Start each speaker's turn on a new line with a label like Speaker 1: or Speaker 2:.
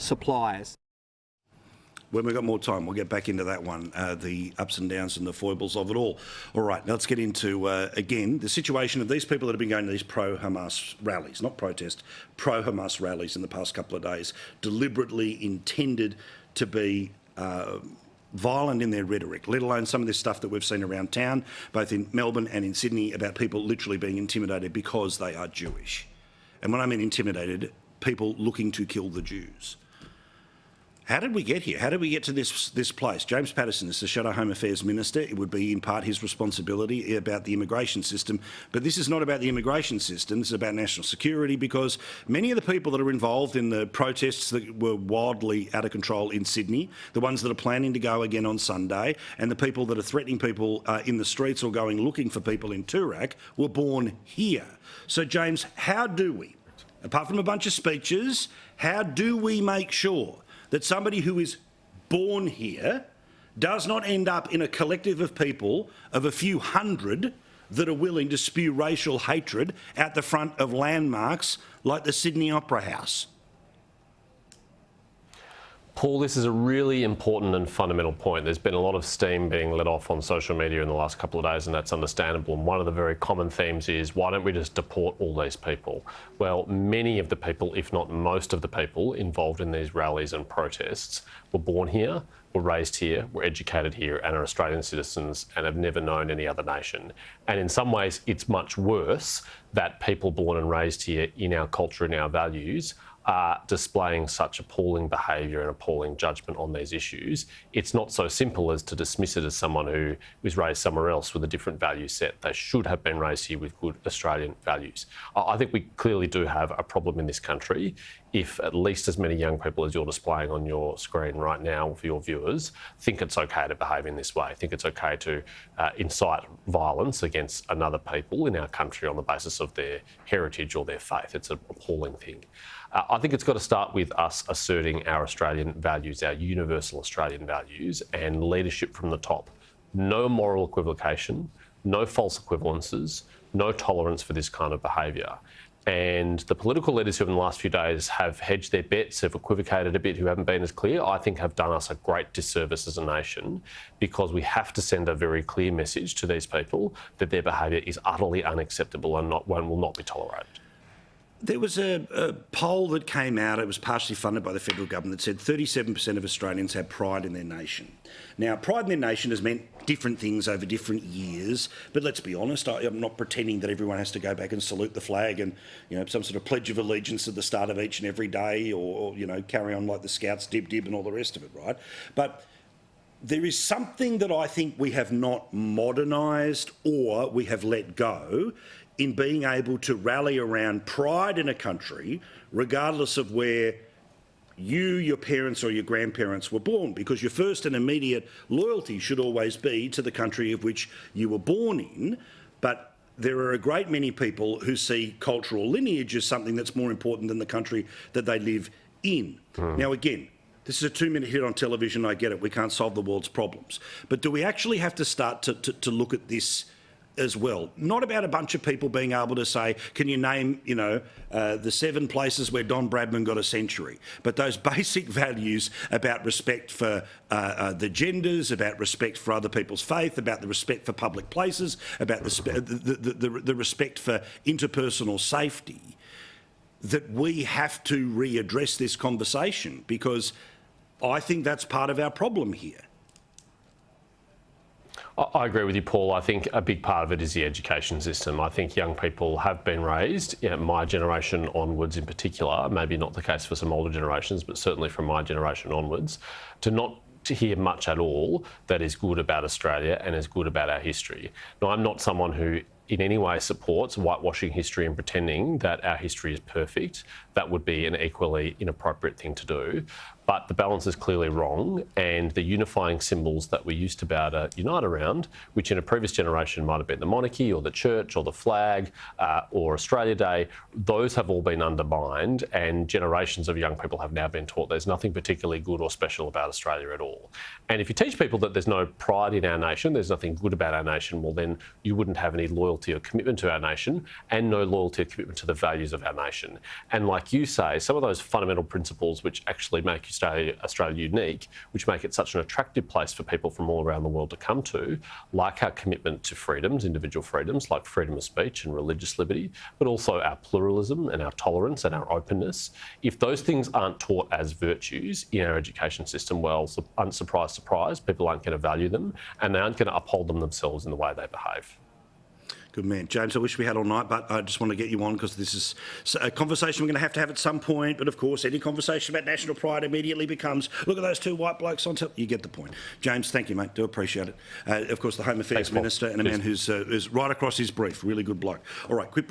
Speaker 1: suppliers.
Speaker 2: When we've got more time, we'll get back into that one, the ups and downs and the foibles of it all. All right, now let's get into, again, the situation of these people that have been going to these pro-Hamas rallies, not protest, pro-Hamas rallies in the past couple of days, deliberately intended to be violent in their rhetoric, let alone some of this stuff that we've seen around town, both in Melbourne and in Sydney, about people literally being intimidated because they are Jewish. And when I mean intimidated, people looking to kill the Jews. How did we get here? How did we get to this place? James Paterson is the Shadow Home Affairs Minister. It would be in part his responsibility about the immigration system. But this is not about the immigration system. This is about national security, because many of the people that are involved in the protests that were wildly out of control in Sydney, the ones that are planning to go again on Sunday, and the people that are threatening people in the streets or going looking for people in Toorak were born here. So, James, how do we, apart from a bunch of speeches, how do we make sure that somebody who is born here does not end up in a collective of people of a few hundred that are willing to spew racial hatred out the front of landmarks like the Sydney Opera House?
Speaker 3: Paul, this is a really important and fundamental point. There's been a lot of steam being let off on social media in the last couple of days, and that's understandable. And one of the very common themes is, why don't we just deport all these people? Well, many of the people, if not most of the people involved in these rallies and protests, were born here, were raised here, were educated here, and are Australian citizens and have never known any other nation. And in some ways, it's much worse that people born and raised here in our culture and our values are displaying such appalling behaviour and appalling judgment on these issues. It's not so simple as to dismiss it as someone who was raised somewhere else with a different value set. They should have been raised here with good Australian values. I think we clearly do have a problem in this country if at least as many young people as you're displaying on your screen right now for your viewers think it's okay to behave in this way, think it's okay to incite violence against another people in our country on the basis of their heritage or their faith. It's an appalling thing. I think it's got to start with us asserting our Australian values, our universal Australian values, and leadership from the top. No moral equivocation, no false equivalences, no tolerance for this kind of behaviour. And the political leaders who in the last few days have hedged their bets, have equivocated a bit, who haven't been as clear, I think have done us a great disservice as a nation, because we have to send a very clear message to these people that their behaviour is utterly unacceptable and will not be tolerated.
Speaker 2: There was a poll that came out, it was partially funded by the federal government, that said 37% of Australians have pride in their nation. Now, pride in their nation has meant different things over different years, but let's be honest, I'm not pretending that everyone has to go back and salute the flag and, you know, some sort of pledge of allegiance at the start of each and every day, or you know, carry on like the Scouts, dib and all the rest of it, right? But there is something that I think we have not modernised or we have let go in being able to rally around pride in a country, regardless of where you, your parents or your grandparents were born, because your first and immediate loyalty should always be to the country of which you were born in. But there are a great many people who see cultural lineage as something that's more important than the country that they live in. Now, again, this is a 2-minute hit on television, I get it, we can't solve the world's problems. But do we actually have to start to look at this as well? Not about a bunch of people being able to say, can you name, you know, the 7 places where Don Bradman got a century, but those basic values about respect for the genders, about respect for other people's faith, about the respect for public places, about the respect for interpersonal safety, that we have to readdress this conversation, because I think that's part of our problem here.
Speaker 3: I agree with you, Paul. I think a big part of it is the education system. I think young people have been raised, you know, my generation onwards in particular, maybe not the case for some older generations, but certainly from my generation onwards, to hear much at all that is good about Australia and is good about our history. Now, I'm not someone who in any way supports whitewashing history and pretending that our history is perfect. That would be an equally inappropriate thing to do. But the balance is clearly wrong, and the unifying symbols that we used to be able to unite around, which in a previous generation might have been the monarchy or the church or the flag or Australia Day, those have all been undermined, and generations of young people have now been taught there's nothing particularly good or special about Australia at all. And if you teach people that there's no pride in our nation, there's nothing good about our nation, well then you wouldn't have any loyalty loyalty or commitment to our nation and no loyalty or commitment to the values of our nation. And like you say, some of those fundamental principles which actually make Australia unique, which make it such an attractive place for people from all around the world to come to, like our commitment to freedoms, individual freedoms, like freedom of speech and religious liberty, but also our pluralism and our tolerance and our openness. If those things aren't taught as virtues in our education system, well, unsurprised, surprise, people aren't going to value them and they aren't going to uphold them themselves in the way they behave.
Speaker 2: Good man. James, I wish we had all night, but I just want to get you on because this is a conversation we're going to have at some point. But of course, any conversation about national pride immediately becomes, look at those two white blokes on top. You get the point. James, thank you, mate. Do appreciate it. Of course, the Home Affairs Minister and a man who's right across his brief. Really good bloke. All right, quick break.